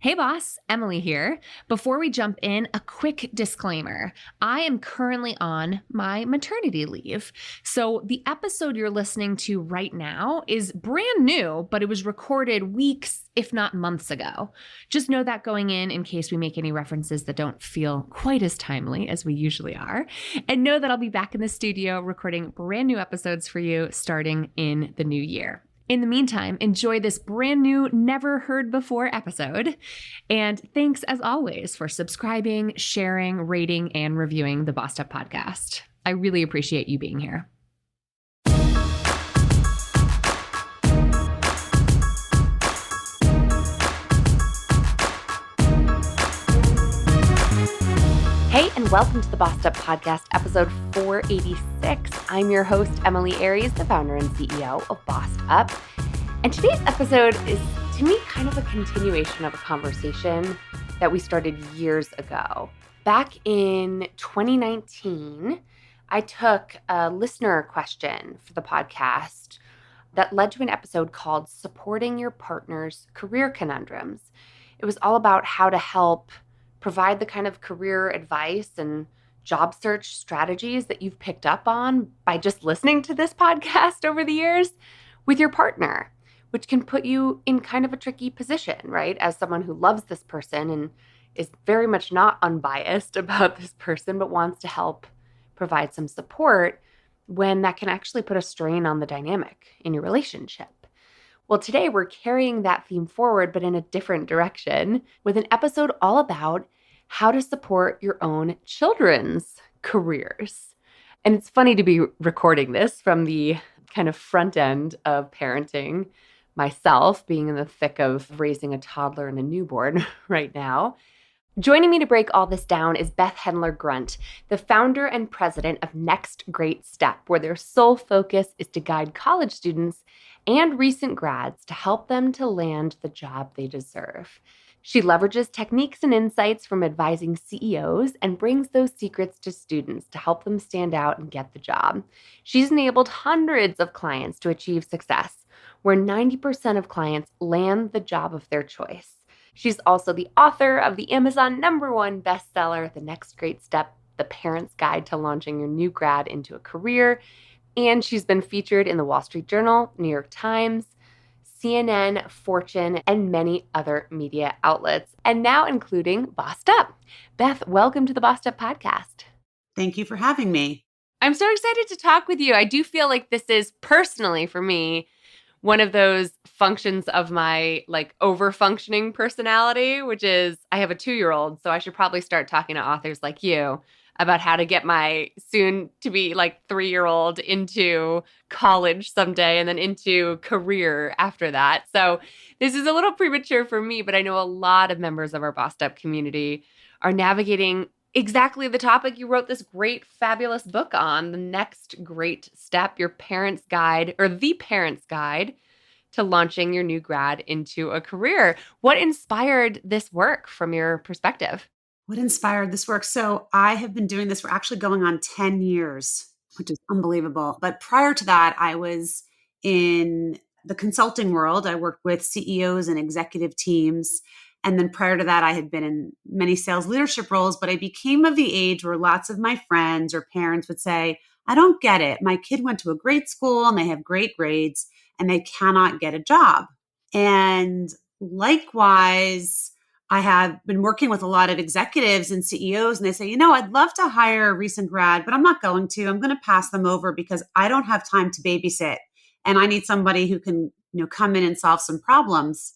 Hey boss, Emily here. Before we jump in, a quick disclaimer. I am currently on my maternity leave. So the episode you're listening to right now is brand new, but it was recorded weeks, if not months ago. Just know that going in case we make any references that don't feel quite as timely as we usually are. And know that I'll be back in the studio recording brand new episodes for you starting in the new year. In the meantime, enjoy this brand new, never heard before episode. And thanks as always for subscribing, sharing, rating, and reviewing the Bossed Up podcast. I really appreciate you being here. Hey, and welcome to the Bossed Up podcast, episode 486. I'm your host, Emily Aries, the founder and CEO of Bossed Up. And today's episode is, to me, kind of a continuation of a conversation that we started years ago. Back in 2019, I took a listener question for the podcast that led to an episode called Supporting Your Partner's Career Conundrums. It was all about how to help provide the kind of career advice and job search strategies that you've picked up on by just listening to this podcast over the years with your partner, which can put you in kind of a tricky position, right? As someone who loves this person and is very much not unbiased about this person, but wants to help provide some support when that can actually put a strain on the dynamic in your relationship. Well, today we're carrying that theme forward, but in a different direction, with an episode all about how to support your own children's careers. And it's funny to be recording this from the kind of front end of parenting, myself being in the thick of raising a toddler and a newborn right now. Joining me to break all this down is Beth Hendler-Grunt, the founder and president of Next Great Step, where their sole focus is to guide college students and recent grads to help them to land the job they deserve. She leverages techniques and insights from advising CEOs and brings those secrets to students to help them stand out and get the job. She's enabled hundreds of clients to achieve success, where 90% of clients land the job of their choice. She's also the author of the Amazon #1 bestseller, The Next Great Step, The Parent's Guide to Launching Your New Grad into a Career. And she's been featured in the Wall Street Journal, New York Times, CNN, Fortune, and many other media outlets, and now including Bossed Up. Beth, welcome to the Bossed Up podcast. Thank you for having me. I'm so excited to talk with you. I do feel like this is personally for me one of those functions of my over-functioning personality, which is I have a 2-year-old, so I should probably start talking to authors like you about how to get my soon-to-be 3-year-old into college someday and then into career after that. So this is a little premature for me, but I know a lot of members of our Bossed Up community are navigating exactly the topic you wrote this great, fabulous book on, The Next Great Step, Your Parent's Guide, or The Parent's Guide to Launching Your New Grad into a Career. What inspired this work from your perspective? What inspired this work? So I have been doing this for actually going on 10 years, which is unbelievable. But prior to that, I was in the consulting world. I worked with CEOs and executive teams. And then prior to that, I had been in many sales leadership roles, but I became of the age where lots of my friends or parents would say, I don't get it. My kid went to a great school and they have great grades and they cannot get a job. And likewise, I have been working with a lot of executives and CEOs, and they say, I'd love to hire a recent grad, but I'm not going to. I'm going to pass them over because I don't have time to babysit. And I need somebody who can, come in and solve some problems.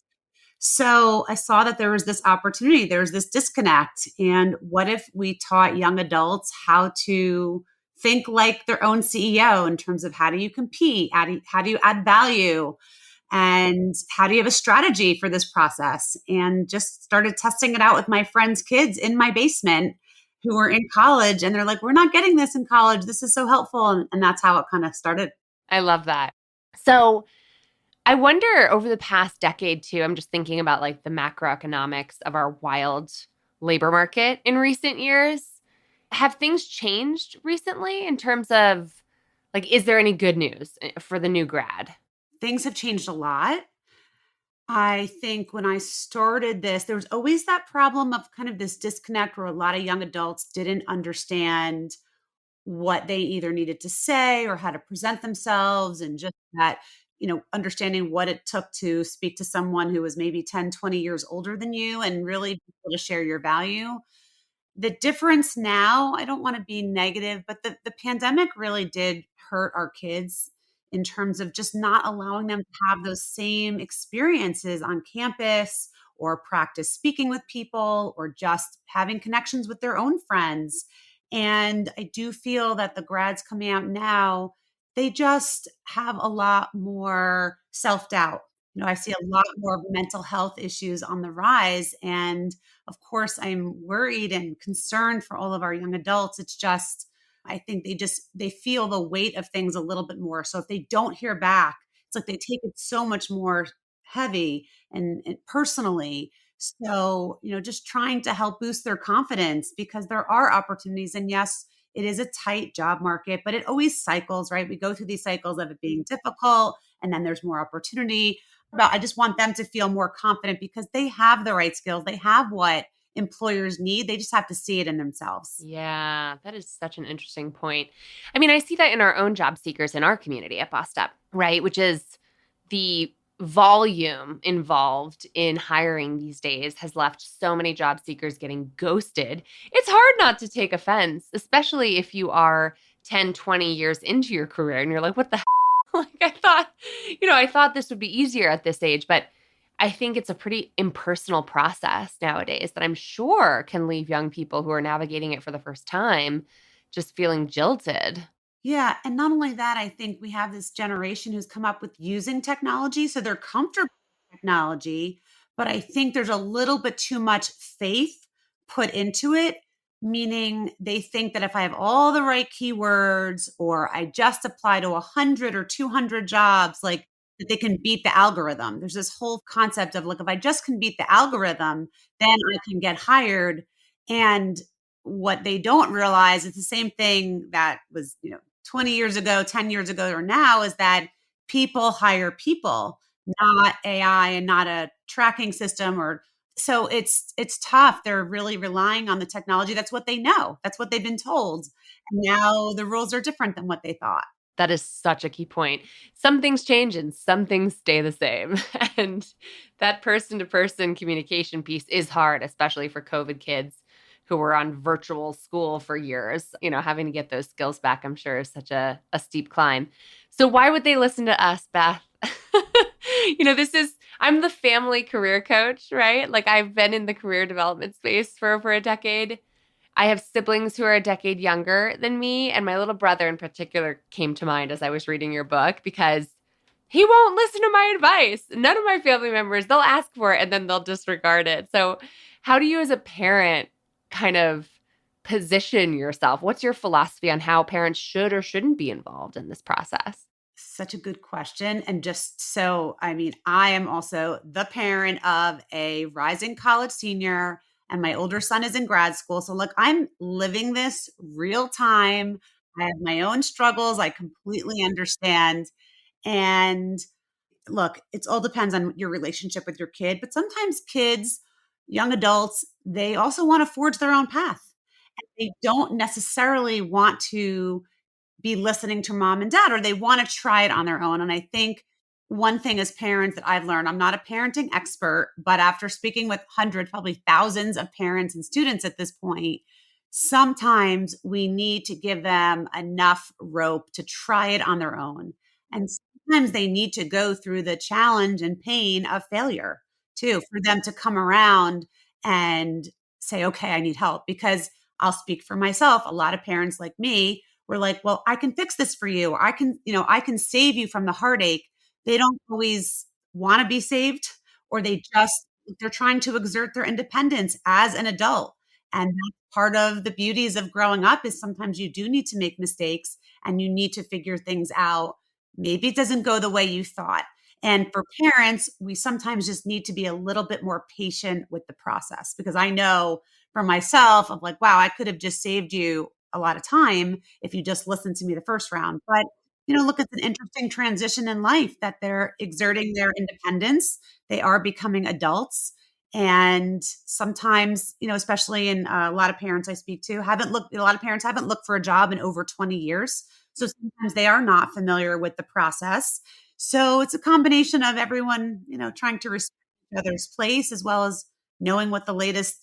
So I saw that there was this opportunity, there was this disconnect. And what if we taught young adults how to think like their own CEO in terms of how do you compete? How do you add value? And how do you have a strategy for this process? And just started testing it out with my friends' kids in my basement who were in college. And they're like, we're not getting this in college. This is so helpful. And that's how it kind of started. I love that. So I wonder over the past decade too, I'm just thinking about the macroeconomics of our wild labor market in recent years. Have things changed recently in terms of is there any good news for the new grad? Things have changed a lot. I think when I started this, there was always that problem of kind of this disconnect where a lot of young adults didn't understand what they either needed to say or how to present themselves, and just that, understanding what it took to speak to someone who was maybe 10, 20 years older than you and really be able to share your value. The difference now, I don't wanna be negative, but the pandemic really did hurt our kids in terms of just not allowing them to have those same experiences on campus or practice speaking with people or just having connections with their own friends. And I do feel that the grads coming out now, they just have a lot more self-doubt. I see a lot more mental health issues on the rise, and of course, I'm worried and concerned for all of our young adults. It's just, I think they feel the weight of things a little bit more. So if they don't hear back, it's like they take it so much more heavy and personally. So, just trying to help boost their confidence because there are opportunities. And yes, it is a tight job market, but it always cycles, right? We go through these cycles of it being difficult and then there's more opportunity. But I just want them to feel more confident because they have the right skills. They have what employers need. They just have to see it in themselves. Yeah, that is such an interesting point. I mean, I see that in our own job seekers in our community at Bossed Up, right? Which is the volume involved in hiring these days has left so many job seekers getting ghosted. It's hard not to take offense, especially if you are 10, 20 years into your career and you're like, what the heck? Like I thought this would be easier at this age, but I think it's a pretty impersonal process nowadays that I'm sure can leave young people who are navigating it for the first time just feeling jilted. Yeah, and not only that, I think we have this generation who's come up with using technology, so they're comfortable with technology, but I think there's a little bit too much faith put into it, meaning they think that if I have all the right keywords or I just apply to 100 or 200 jobs, like that they can beat the algorithm. There's this whole concept of like if I just can beat the algorithm, then I can get hired. And what they don't realize is the same thing that was, 20 years ago, 10 years ago, or now is that people hire people, not AI and not a tracking system or so it's tough. They're really relying on the technology. That's what they know. That's what they've been told. And now the rules are different than what they thought. That is such a key point. Some things change and some things stay the same. And that person to person communication piece is hard, especially for COVID kids who were on virtual school for years. Having to get those skills back, I'm sure, is such a steep climb. So, why would they listen to us, Beth? I'm the family career coach, right? Like, I've been in the career development space for over a decade. I have siblings who are a decade younger than me, and my little brother in particular came to mind as I was reading your book because he won't listen to my advice. None of my family members, they'll ask for it and then they'll disregard it. So, how do you as a parent kind of position yourself? What's your philosophy on how parents should or shouldn't be involved in this process? Such a good question. And just so, I mean, I am also the parent of a rising college senior, and my older son is in grad school. So, look, I'm living this real time. I have my own struggles. I completely understand. And look, it all depends on your relationship with your kid. But sometimes kids, young adults, they also want to forge their own path. They don't necessarily want to be listening to mom and dad, or they want to try it on their own. And I think one thing as parents that I've learned, I'm not a parenting expert, but after speaking with hundreds, probably thousands of parents and students at this point, sometimes we need to give them enough rope to try it on their own. And sometimes they need to go through the challenge and pain of failure too, for them to come around and say, okay, I need help. Because I'll speak for myself. A lot of parents like me we're like, well, I can fix this for you. I can save you from the heartache. They don't always want to be saved, or they're trying to exert their independence as an adult. And that's part of the beauties of growing up is sometimes you do need to make mistakes and you need to figure things out. Maybe it doesn't go the way you thought. And for parents, we sometimes just need to be a little bit more patient with the process because I know for myself, I'm like, wow, I could have just saved you a lot of time if you just listened to me the first round. But look, it's an interesting transition in life that they're exerting their independence. They are becoming adults. And sometimes, especially in a lot of parents I speak to, a lot of parents haven't looked for a job in over 20 years. So sometimes they are not familiar with the process. So it's a combination of everyone, trying to respect each other's place as well as knowing what the latest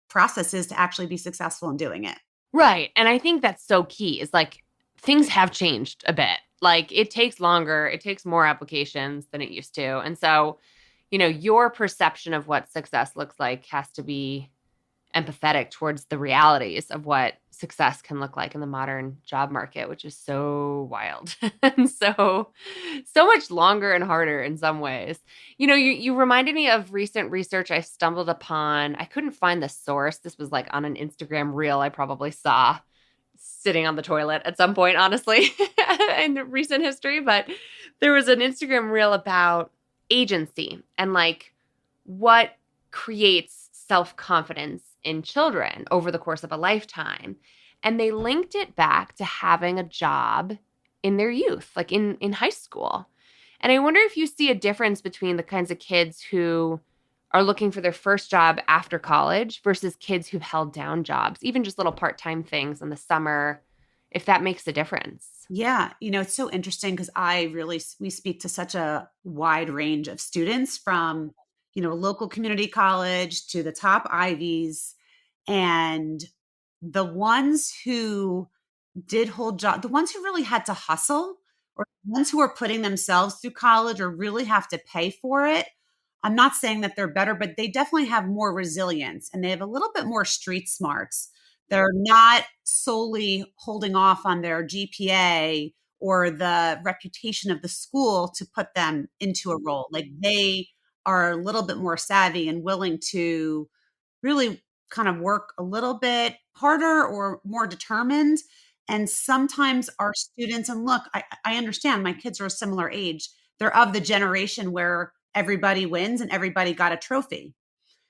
process is to actually be successful in doing it. Right. And I think that's so key is like things have changed a bit. Like it takes longer, it takes more applications than it used to. And so, your perception of what success looks like has to be empathetic towards the realities of what success can look like in the modern job market, which is so wild and so much longer and harder in some ways. You reminded me of recent research I stumbled upon. I couldn't find the source. This was like on an Instagram reel I probably saw sitting on the toilet at some point, honestly, in recent history. But there was an Instagram reel about agency and like what creates self-confidence in children over the course of a lifetime. And they linked it back to having a job in their youth, like in high school. And I wonder if you see a difference between the kinds of kids who are looking for their first job after college versus kids who've held down jobs, even just little part-time things in the summer, if that makes a difference. Yeah, it's so interesting because we speak to such a wide range of students from, local community college to the top Ivies. And the ones who did hold job the ones who really had to hustle or the ones who are putting themselves through college or really have to pay for it. I'm not saying that they're better, but they definitely have more resilience and they have a little bit more street smarts. They're not solely holding off on their GPA or the reputation of the school to put them into a role. Like they are a little bit more savvy and willing to really kind of work a little bit harder or more determined. And sometimes our students, and look, I understand my kids are a similar age. They're of the generation where everybody wins and everybody got a trophy.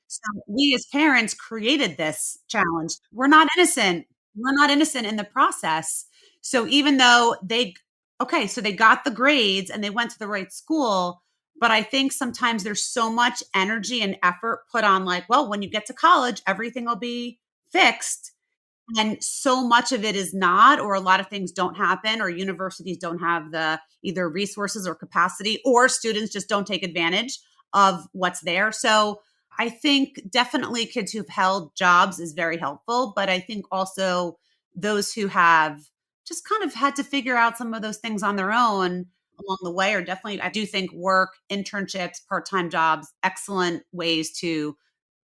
So we as parents created this challenge. We're not innocent in the process. So even though so they got the grades and they went to the right school, but I think sometimes there's so much energy and effort put on like, well, when you get to college, everything will be fixed. And so much of it is not, or a lot of things don't happen, or universities don't have the either resources or capacity, or students just don't take advantage of what's there. So I think definitely kids who've held jobs is very helpful, but I think also those who have just kind of had to figure out some of those things on their own along the way are definitely, I do think work, internships, part-time jobs, excellent ways to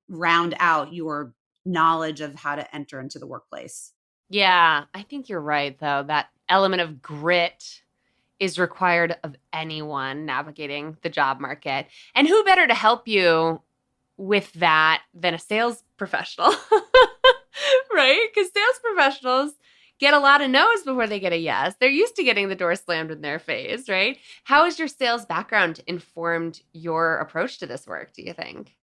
round out your knowledge of how to enter into the workplace. Yeah, I think you're right, though. That element of grit is required of anyone navigating the job market. And who better to help you with that than a sales professional? Right? Because sales professionals get a lot of no's before they get a yes. They're used to getting the door slammed in their face, right? How has your sales background informed your approach to this work, do you think?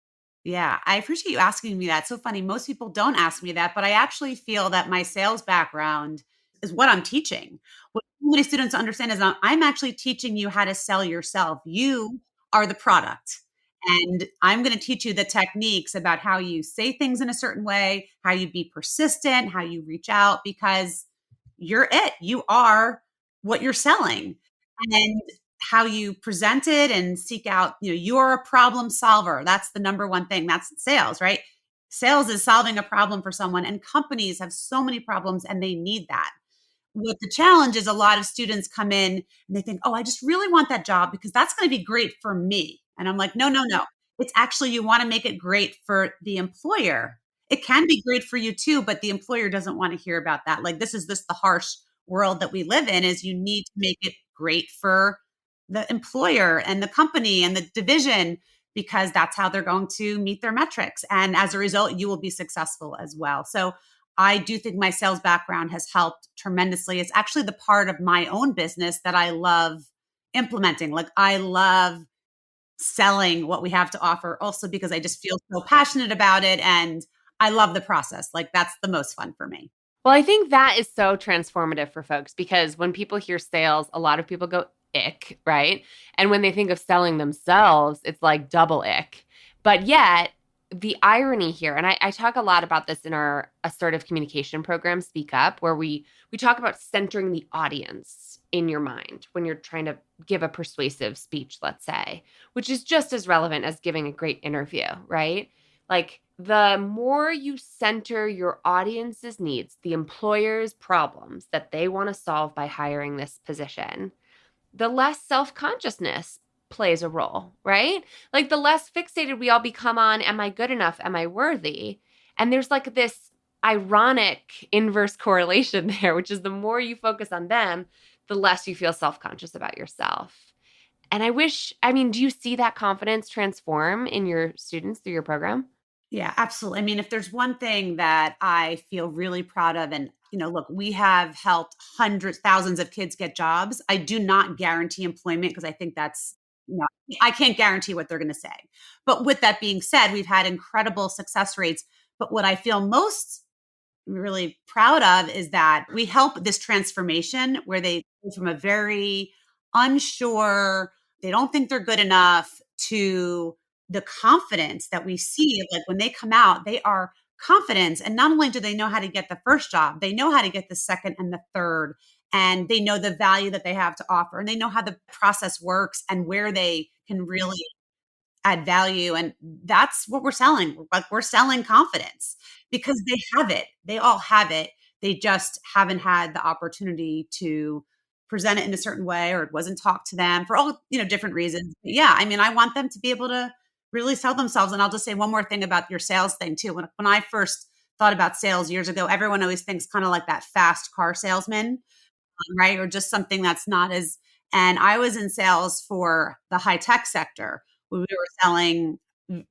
Yeah, I appreciate you asking me that. So funny. Most people don't ask me that, but I actually feel that my sales background is what I'm teaching. What so many students understand is I'm actually teaching you how to sell yourself. You are the product. And I'm going to teach you the techniques about how you say things in a certain way, how you be persistent, how you reach out, because you're it. You are what you're selling. And how you present it and seek out, you're a problem solver. That's the number one thing. That's sales, right? Sales is solving a problem for someone, and companies have so many problems and they need that. What the challenge is, a lot of students come in and they think, oh, I just really want that job because that's going to be great for me. And I'm like, no, no, no. It's actually, you want to make it great for the employer. It can be great for you too, but the employer doesn't want to hear about that. Like, this is just the harsh world that we live in, is you need to make it great for the employer and the company and the division, because that's how they're going to meet their metrics. And as a result, you will be successful as well. So I do think my sales background has helped tremendously. It's actually the part of my own business that I love implementing. Like, I love selling what we have to offer also because I just feel so passionate about it and I love the process. Like, that's the most fun for me. Well, I think that is so transformative for folks because when people hear sales, a lot of people go ick, right? And when they think of selling themselves, it's like double ick. But yet, the irony here, and I talk a lot about this in our assertive communication program, Speak Up, where we talk about centering the audience in your mind when you're trying to give a persuasive speech, let's say, which is just as relevant as giving a great interview, right? Like the more you center your audience's needs, the employer's problems that they want to solve by hiring this position, the less self consciousness plays a role, right? Like the less fixated we all become on, am I good enough? Am I worthy? And there's like this ironic inverse correlation there, which is the more you focus on them, the less you feel self conscious about yourself. And I mean, do you see that confidence transform in your students through your program? Yeah, absolutely. I mean, if there's one thing that I feel really proud of, and look, we have helped hundreds, thousands of kids get jobs. I do not guarantee employment because I think that's, no, I can't guarantee what they're going to say. But with that being said, we've had incredible success rates. But what I feel most really proud of is that we help this transformation where they go from a very unsure, they don't think they're good enough to the confidence that we see. Like when they come out, they are confident. And not only do they know how to get the first job, they know how to get the second and the third. And they know the value that they have to offer. And they know how the process works and where they can really add value. And that's what we're selling. Like we're selling confidence because they have it. They all have it. They just haven't had the opportunity to present it in a certain way, or it wasn't taught to them for all, different reasons. But yeah, I mean, I want them to be able to really sell themselves. And I'll just say one more thing about your sales thing too. When I first thought about sales years ago, everyone always thinks kind of like that fast car salesman, right? Or just something that's not as, and I was in sales for the high tech sector. We were selling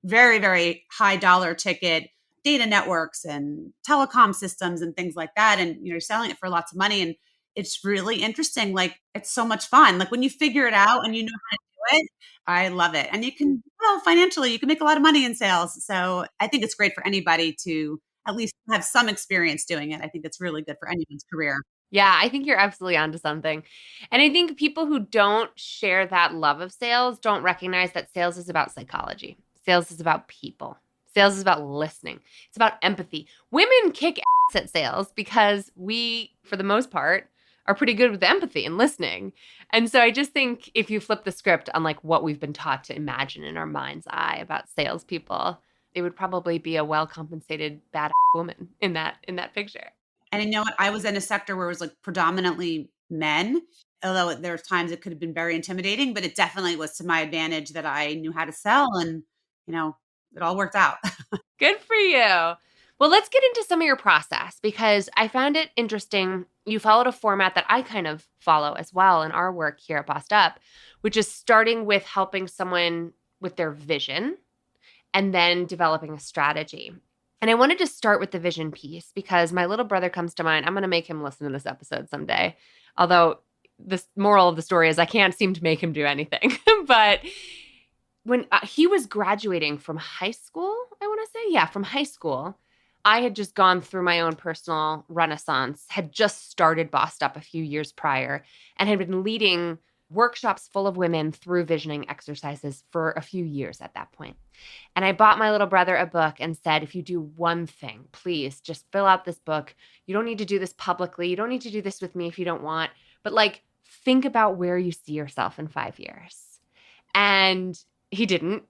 very, very high dollar ticket data networks and telecom systems and things like that. And you're selling it for lots of money. And it's really interesting. Like it's so much fun. Like when you figure it out and you know how to do it, I love it. And you can, well, financially, you can make a lot of money in sales. So I think it's great for anybody to at least have some experience doing it. I think it's really good for anyone's career. Yeah, I think you're absolutely onto something. And I think people who don't share that love of sales don't recognize that sales is about psychology. Sales is about people. Sales is about listening. It's about empathy. Women kick ass at sales because we, for the most part, are pretty good with empathy and listening. And so I just think if you flip the script on like what we've been taught to imagine in our mind's eye about salespeople, it would probably be a well compensated badass woman in that picture. And you know what? I was in a sector where it was like predominantly men, although there's times it could have been very intimidating, but it definitely was to my advantage that I knew how to sell and, you know, it all worked out. Good for you. Well, let's get into some of your process because I found it interesting. You followed a format that I kind of follow as well in our work here at Bossed Up, which is starting with helping someone with their vision and then developing a strategy. And I wanted to start with the vision piece because my little brother comes to mind. I'm going to make him listen to this episode someday. Although the moral of the story is I can't seem to make him do anything. But when he was graduating from high school, I want to say, yeah, from high school, I had just gone through my own personal renaissance, had just started Bossed Up a few years prior, and had been leading workshops full of women through visioning exercises for a few years at that point. And I bought my little brother a book and said, if you do one thing, please just fill out this book. You don't need to do this publicly. You don't need to do this with me if you don't want, but like think about where you see yourself in 5 years. And he didn't.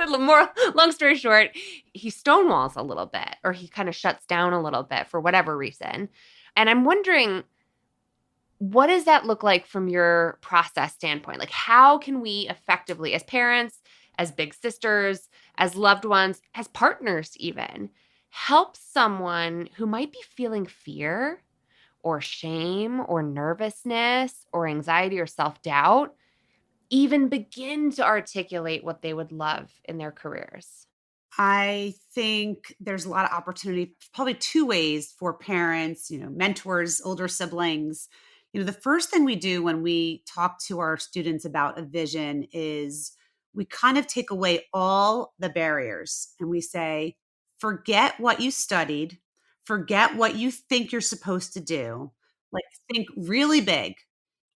Long story short, he stonewalls a little bit or he kind of shuts down a little bit for whatever reason. And I'm wondering, what does that look like from your process standpoint? Like, how can we effectively, as parents, as big sisters, as loved ones, as partners, even help someone who might be feeling fear or shame or nervousness or anxiety or self doubt even begin to articulate what they would love in their careers? I think there's a lot of opportunity, probably two ways for parents, mentors, older siblings. The first thing we do when we talk to our students about a vision is we kind of take away all the barriers and we say, forget what you studied, forget what you think you're supposed to do. Like, think really big.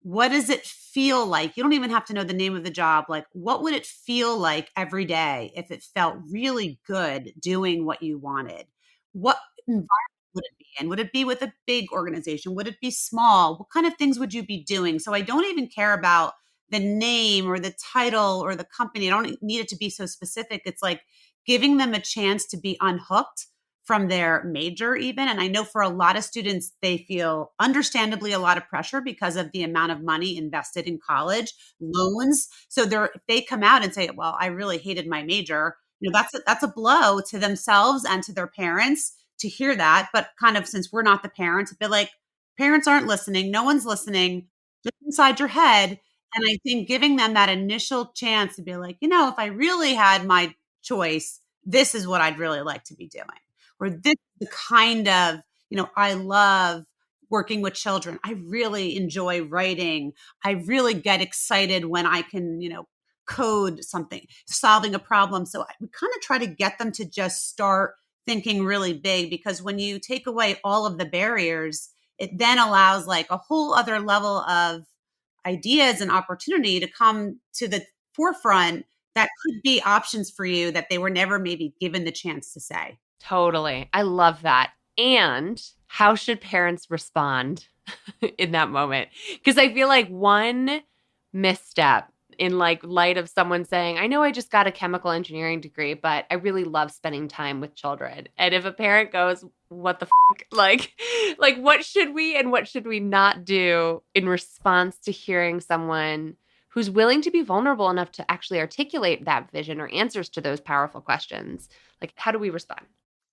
What does it feel like? You don't even have to know the name of the job. Like, what would it feel like every day if it felt really good doing what you wanted? What environment would it be in? Would it be with a big organization? Would it be small? What kind of things would you be doing? So I don't even care about the name or the title or the company. I don't need it to be so specific. It's like giving them a chance to be unhooked from their major even. And I know for a lot of students, they feel understandably a lot of pressure because of the amount of money invested in college loans. So if they come out and say, well, I really hated my major, that's a blow to themselves and to their parents to hear that. But kind of, since we're not the parents, a bit like, parents aren't listening, no one's listening, just inside your head. And I think giving them that initial chance to be like, if I really had my choice, this is what I'd really like to be doing. Or this is the kind of, I love working with children. I really enjoy writing. I really get excited when I can, code something, solving a problem. So we kind of try to get them to just start thinking really big, because when you take away all of the barriers, it then allows like a whole other level of ideas and opportunity to come to the forefront that could be options for you that they were never maybe given the chance to say. Totally. I love that. And how should parents respond in that moment? Because I feel like one misstep in like light of someone saying, I know I just got a chemical engineering degree, but I really love spending time with children. And if a parent goes, what the fuck? Like what should we and what should we not do in response to hearing someone who's willing to be vulnerable enough to actually articulate that vision or answers to those powerful questions? Like, how do we respond?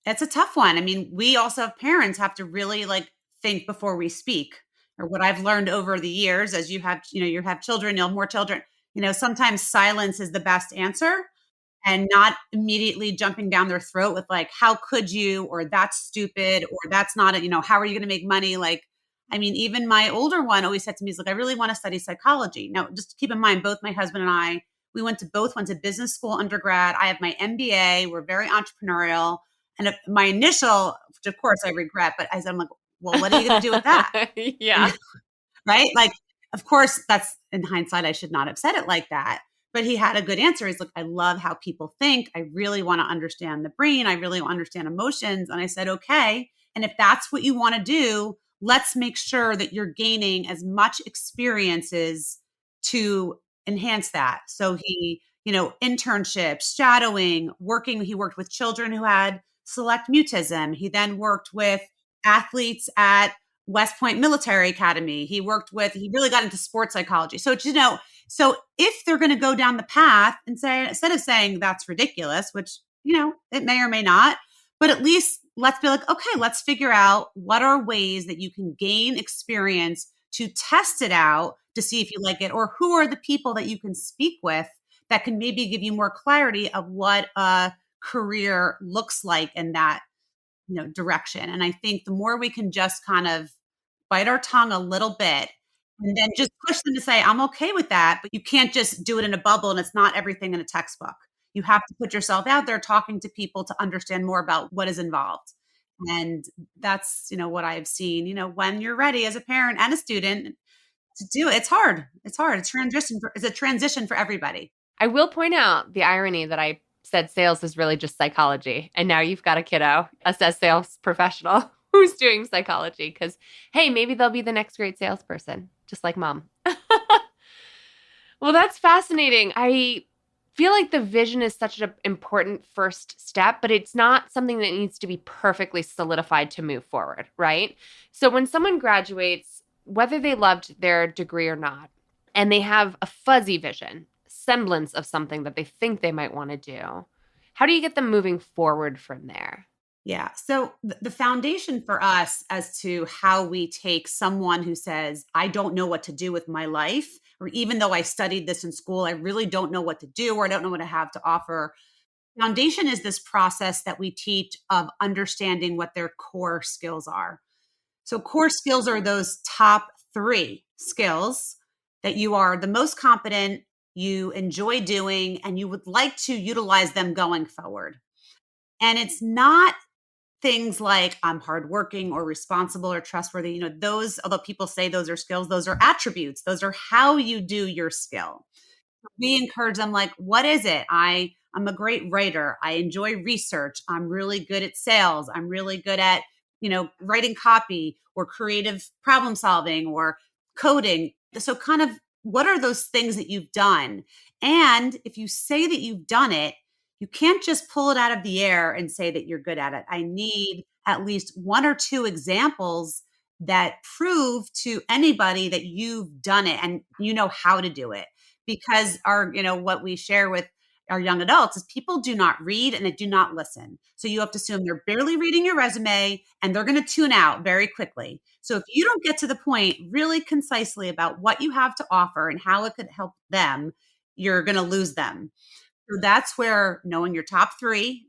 It's a tough one. I mean, we also have parents have to really like think before we speak. Or what I've learned over the years, as you have children, you'll have more children, sometimes silence is the best answer, and not immediately jumping down their throat with like, how could you, or that's stupid, or that's not, how are you going to make money? Like, I mean, even my older one always said to me, he's like, I really want to study psychology. Now, just keep in mind, both my husband and I, we both went to business school undergrad. I have my MBA. We're very entrepreneurial. And my initial, which of course I regret, but I'm like, well, what are you going to do with that? Yeah. Right? Like, of course, that's in hindsight, I should not have said it like that. But he had a good answer. He's like, I love how people think. I really want to understand the brain. I really want to understand emotions. And I said, okay. And if that's what you want to do, let's make sure that you're gaining as much experiences to enhance that. So he, internships, shadowing, working. He worked with children who had select mutism. He then worked with athletes at West Point Military Academy. He really got into sports psychology. So, so if they're going to go down the path and say, instead of saying that's ridiculous, which, it may or may not, but at least let's be like, okay, let's figure out what are ways that you can gain experience to test it out to see if you like it, or who are the people that you can speak with that can maybe give you more clarity of what a career looks like in that direction. And I think the more we can just kind of bite our tongue a little bit and then just push them to say, I'm okay with that, but you can't just do it in a bubble and it's not everything in a textbook. You have to put yourself out there talking to people to understand more about what is involved. And that's, what I've seen, when you're ready as a parent and a student to do it. It's hard. It's hard. It's a transition for everybody. I will point out the irony that I said sales is really just psychology. And now you've got a kiddo, a sales professional who's doing psychology because, hey, maybe they'll be the next great salesperson, just like mom. Well, that's fascinating. I feel like the vision is such an important first step, but it's not something that needs to be perfectly solidified to move forward, right? So when someone graduates, whether they loved their degree or not, and they have a fuzzy vision, semblance of something that they think they might want to do, how do you get them moving forward from there? Yeah. So the foundation for us as to how we take someone who says, I don't know what to do with my life, or even though I studied this in school, I really don't know what to do, or I don't know what I have to offer. Foundation is this process that we teach of understanding what their core skills are. So core skills are those top 3 skills that you are the most competent, you enjoy doing, and you would like to utilize them going forward. And it's not things like I'm hardworking or responsible or trustworthy, those, although people say those are skills, those are attributes. Those are how you do your skill. We encourage them like, what is it? I'm a great writer. I enjoy research. I'm really good at sales. I'm really good at, writing copy or creative problem solving or coding. So kind of what are those things that you've done? And if you say that you've done it, you can't just pull it out of the air and say that you're good at it. I need at least one or two examples that prove to anybody that you've done it and you know how to do it, because what we share with our young adults is people do not read and they do not listen. So you have to assume they're barely reading your resume and they're going to tune out very quickly. So if you don't get to the point really concisely about what you have to offer and how it could help them, you're going to lose them. So that's where knowing your top three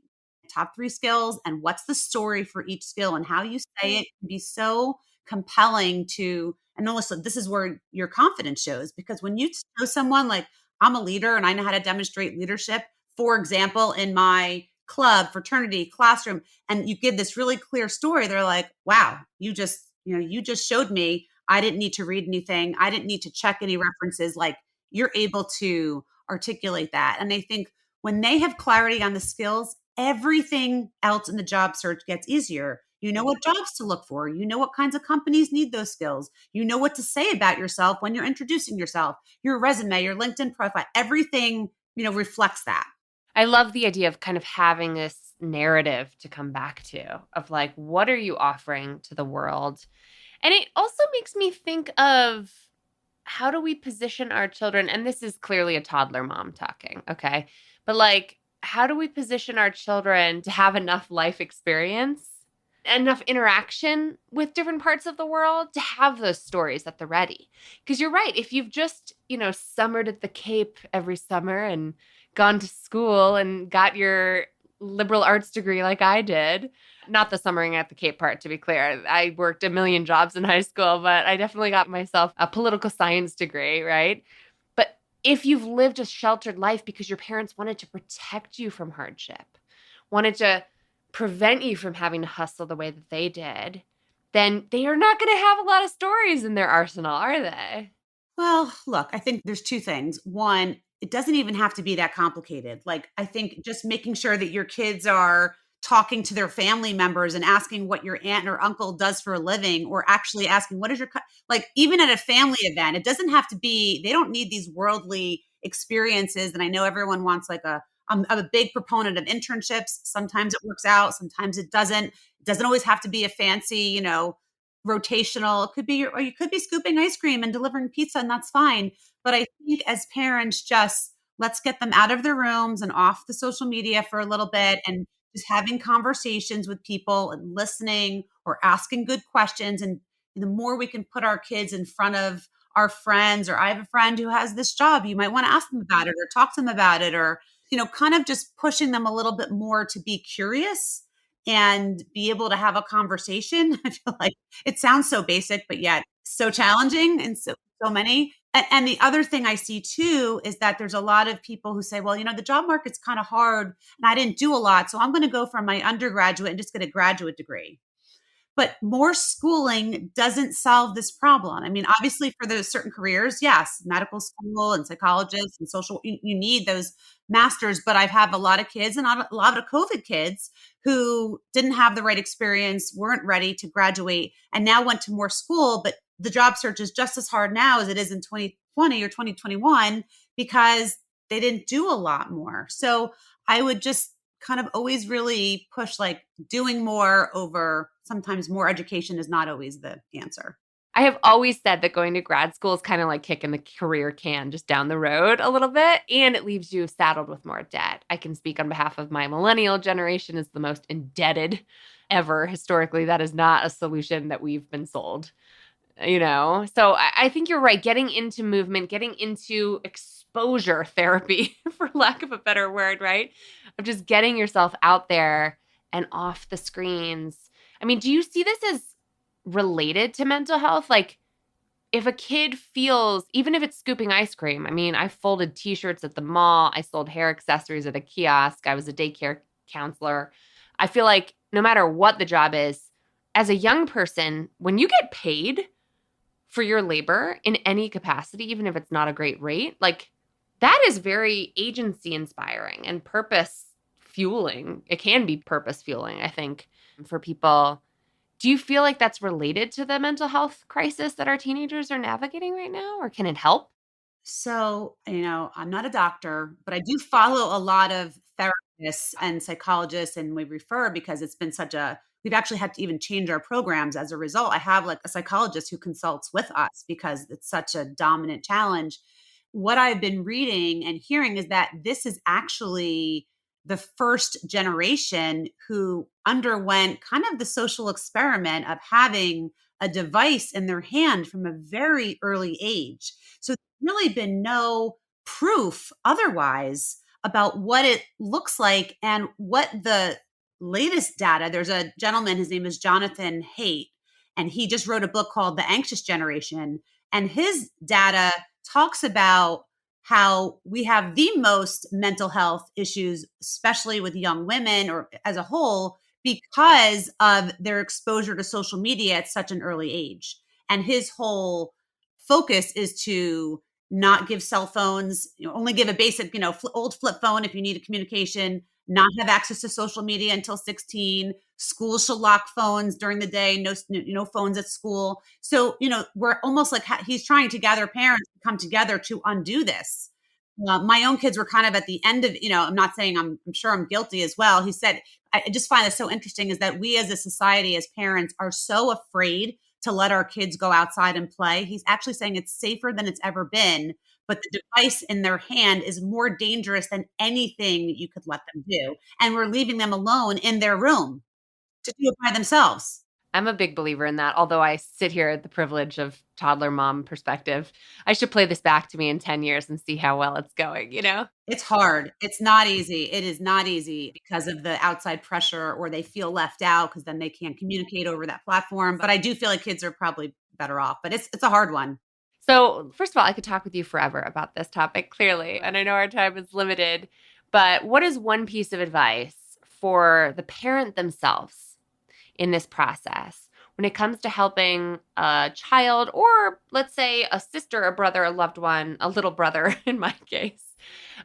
skills and what's the story for each skill and how you say it can be so compelling to, and also this is where your confidence shows, because when you show someone like, I'm a leader and I know how to demonstrate leadership, for example, in my club, fraternity, classroom, and you give this really clear story, they're like, wow, you just showed me I didn't need to read anything. I didn't need to check any references. Like, you're able to articulate that. And they think when they have clarity on the skills, everything else in the job search gets easier. You know what jobs to look for. You know what kinds of companies need those skills. You know what to say about yourself when you're introducing yourself, your resume, your LinkedIn profile, everything, reflects that. I love the idea of kind of having this narrative to come back to of like, what are you offering to the world? And it also makes me think of how do we position our children? And this is clearly a toddler mom talking, okay? But like, how do we position our children to have enough life experience, enough interaction with different parts of the world to have those stories at the ready? Because you're right. If you've just, summered at the Cape every summer and gone to school and got your liberal arts degree like I did, not the summering at the Cape part, to be clear. I worked a million jobs in high school, but I definitely got myself a political science degree, right? But if you've lived a sheltered life because your parents wanted to protect you from hardship, wanted to prevent you from having to hustle the way that they did, then they are not going to have a lot of stories in their arsenal, are they? Well, look, I think there's two things. One, it doesn't even have to be that complicated. Like, I think just making sure that your kids are talking to their family members and asking what your aunt or uncle does for a living, or actually asking, what is your, like, even at a family event, it doesn't have to be, they don't need these worldly experiences. And I know everyone wants like I'm a big proponent of internships. Sometimes it works out, sometimes it doesn't. It doesn't always have to be a fancy, rotational. It could be or you could be scooping ice cream and delivering pizza, and that's fine. But I think as parents, just let's get them out of their rooms and off the social media for a little bit and just having conversations with people and listening or asking good questions. And the more we can put our kids in front of our friends, or I have a friend who has this job, you might want to ask them about it or talk to them about it, or kind of just pushing them a little bit more to be curious and be able to have a conversation. I feel like it sounds so basic, but yet so challenging and so many. And the other thing I see too is that there's a lot of people who say, well, the job market's kind of hard and I didn't do a lot. So I'm going to go for my undergraduate and just get a graduate degree. But more schooling doesn't solve this problem. I mean, obviously for those certain careers, yes, medical school and psychologists and social, you need those masters. But I've had a lot of kids and a lot of COVID kids who didn't have the right experience, weren't ready to graduate, and now went to more school. But the job search is just as hard now as it is in 2020 or 2021 because they didn't do a lot more. So I would just kind of always really push like doing more over sometimes more education is not always the answer. I have always said that going to grad school is kind of like kicking the career can just down the road a little bit, and it leaves you saddled with more debt. I can speak on behalf of my millennial generation is the most indebted ever. Historically, that is not a solution that we've been sold, So I think you're right. Getting into movement, getting into exposure therapy, for lack of a better word, right? Of just getting yourself out there and off the screens. I mean, do you see this as related to mental health? Like, if a kid feels, even if it's scooping ice cream, I mean, I folded t-shirts at the mall. I sold hair accessories at a kiosk. I was a daycare counselor. I feel like no matter what the job is, as a young person, when you get paid for your labor in any capacity, even if it's not a great rate, like that is very agency inspiring and purpose fueling. It can be purpose fueling, I think, for people. Do you feel like that's related to the mental health crisis that our teenagers are navigating right now, or can it help? So, I'm not a doctor, but I do follow a lot of therapists and psychologists, and we refer because it's been we've actually had to even change our programs as a result. I have like a psychologist who consults with us because it's such a dominant challenge. What I've been reading and hearing is that this is actually the first generation who underwent kind of the social experiment of having a device in their hand from a very early age. So really been no proof otherwise about what it looks like and what the latest data. There's a gentleman, his name is Jonathan Haidt, and he just wrote a book called The Anxious Generation. And his data talks about how we have the most mental health issues, especially with young women or as a whole, because of their exposure to social media at such an early age. And his whole focus is to not give cell phones, only give a basic, old flip phone if you need a communication, not have access to social media until 16. Schools should lock phones during the day, no phones at school. So, we're almost like he's trying to gather parents to come together to undo this. My own kids were kind of at the end of, I'm not saying I'm sure I'm guilty as well. He said, I just find this so interesting is that we as a society, as parents, are so afraid to let our kids go outside and play. He's actually saying it's safer than it's ever been, but the device in their hand is more dangerous than anything that you could let them do. And we're leaving them alone in their room to do it by themselves. I'm a big believer in that, although I sit here at the privilege of toddler mom perspective. I should play this back to me in 10 years and see how well it's going, you know? It's hard. It's not easy. It is not easy because of the outside pressure, or they feel left out because then they can't communicate over that platform. But I do feel like kids are probably better off, but it's a hard one. So, first of all, I could talk with you forever about this topic, clearly, and I know our time is limited, but what is one piece of advice for the parent themselves in this process when it comes to helping a child, or let's say a sister, a brother, a loved one, a little brother in my case?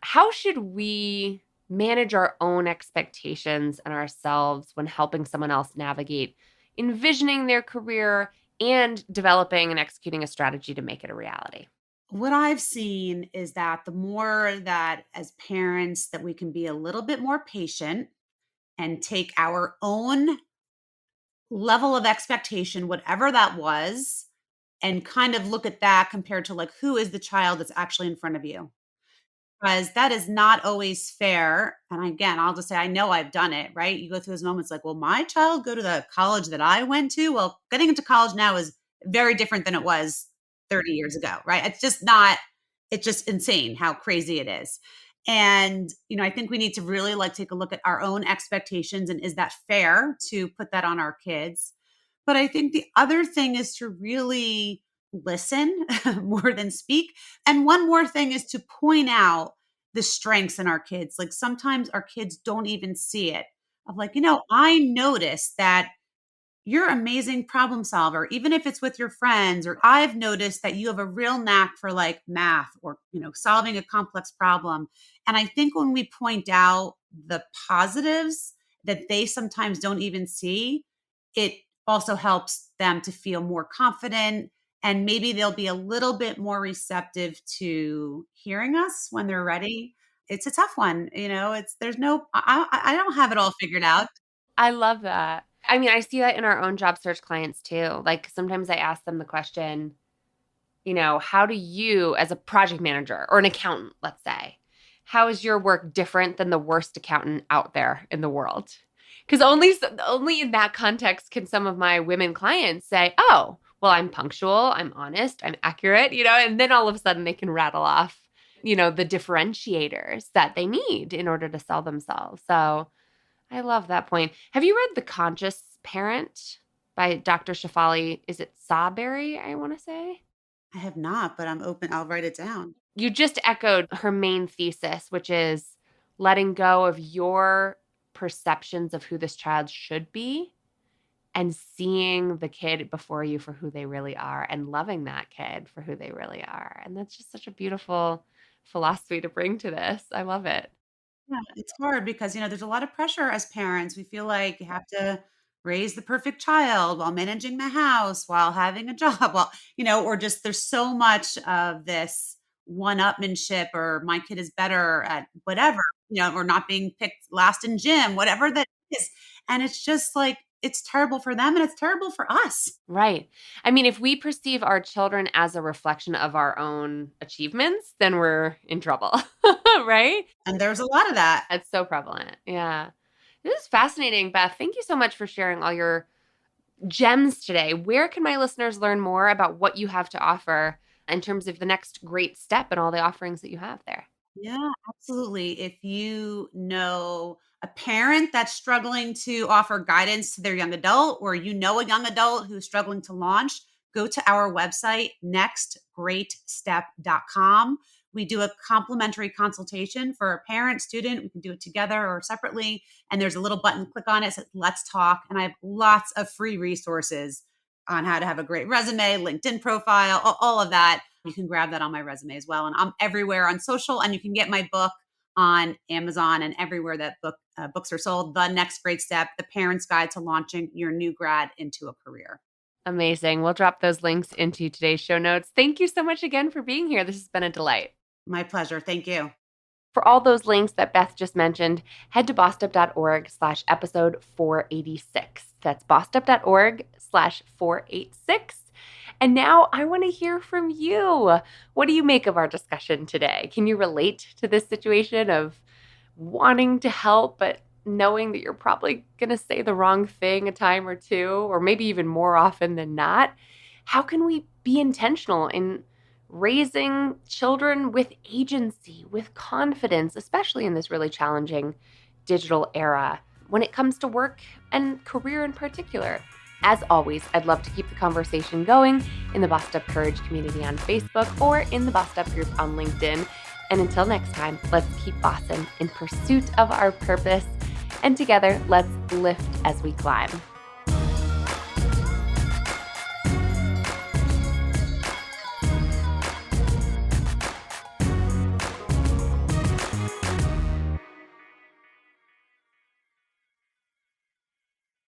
How should we manage our own expectations and ourselves when helping someone else navigate envisioning their career and developing and executing a strategy to make it a reality? What I've seen is that the more that as parents that we can be a little bit more patient and take our own level of expectation, whatever that was, and kind of look at that compared to like who is the child that's actually in front of you. Because that is not always fair. And again, I'll just say, I know I've done it, right? You go through those moments like, well, my child go to the college that I went to. Well, getting into college now is very different than it was 30 years ago, right? It's just insane how crazy it is. And, I think we need to really like take a look at our own expectations and is that fair to put that on our kids? But I think the other thing is to really listen more than speak. And one more thing is to point out the strengths in our kids. Like sometimes our kids don't even see it. Of like, I noticed that you're an amazing problem solver, even if it's with your friends, or I've noticed that you have a real knack for like math or, solving a complex problem. And I think when we point out the positives that they sometimes don't even see, it also helps them to feel more confident, and maybe they'll be a little bit more receptive to hearing us when they're ready. It's a tough one. There's no, I don't have it all figured out. I love that. I mean, I see that in our own job search clients too. Like sometimes I ask them the question, how do you, as a project manager or an accountant, let's say, how is your work different than the worst accountant out there in the world? Because only in that context can some of my women clients say, oh, well, I'm punctual, I'm honest, I'm accurate, and then all of a sudden they can rattle off, the differentiators that they need in order to sell themselves. So I love that point. Have you read The Conscious Parent by Dr. Shafali? Is it Sawberry, I want to say? I have not, but I'm open. I'll write it down. You just echoed her main thesis, which is letting go of your perceptions of who this child should be and seeing the kid before you for who they really are and loving that kid for who they really are. And that's just such a beautiful philosophy to bring to this. I love it. Yeah, it's hard because, there's a lot of pressure as parents. We feel like you have to raise the perfect child while managing the house, while having a job, while, or just there's so much of this one-upmanship or my kid is better at whatever, or not being picked last in gym, whatever that is. And it's just like, it's terrible for them and it's terrible for us. Right. I mean, if we perceive our children as a reflection of our own achievements, then we're in trouble, right? And there's a lot of that. It's so prevalent. Yeah. This is fascinating, Beth. Thank you so much for sharing all your gems today. Where can my listeners learn more about what you have to offer in terms of the next great step and all the offerings that you have there? Yeah, absolutely. If you know a parent that's struggling to offer guidance to their young adult, or a young adult who's struggling to launch, go to our website, nextgreatstep.com. We do a complimentary consultation for a parent, student. We can do it together or separately. And there's a little button, click on it, it says, let's talk. And I have lots of free resources on how to have a great resume, LinkedIn profile, all of that. You can grab that on my resume as well. And I'm everywhere on social, and you can get my book on Amazon and everywhere that books are sold. The Next Great Step, The Parent's Guide to Launching Your New Grad into a Career. Amazing. We'll drop those links into today's show notes. Thank you so much again for being here. This has been a delight. My pleasure. Thank you. For all those links that Beth just mentioned, head to bossedup.org/episode 486. That's bossedup.org/486. And now I want to hear from you. What do you make of our discussion today? Can you relate to this situation of wanting to help, but knowing that you're probably going to say the wrong thing a time or two, or maybe even more often than not? How can we be intentional in raising children with agency, with confidence, especially in this really challenging digital era when it comes to work and career in particular? As always, I'd love to keep the conversation going in the Bossed Up Courage community on Facebook or in the Bossed Up group on LinkedIn. And until next time, let's keep bossing in pursuit of our purpose. And together, let's lift as we climb.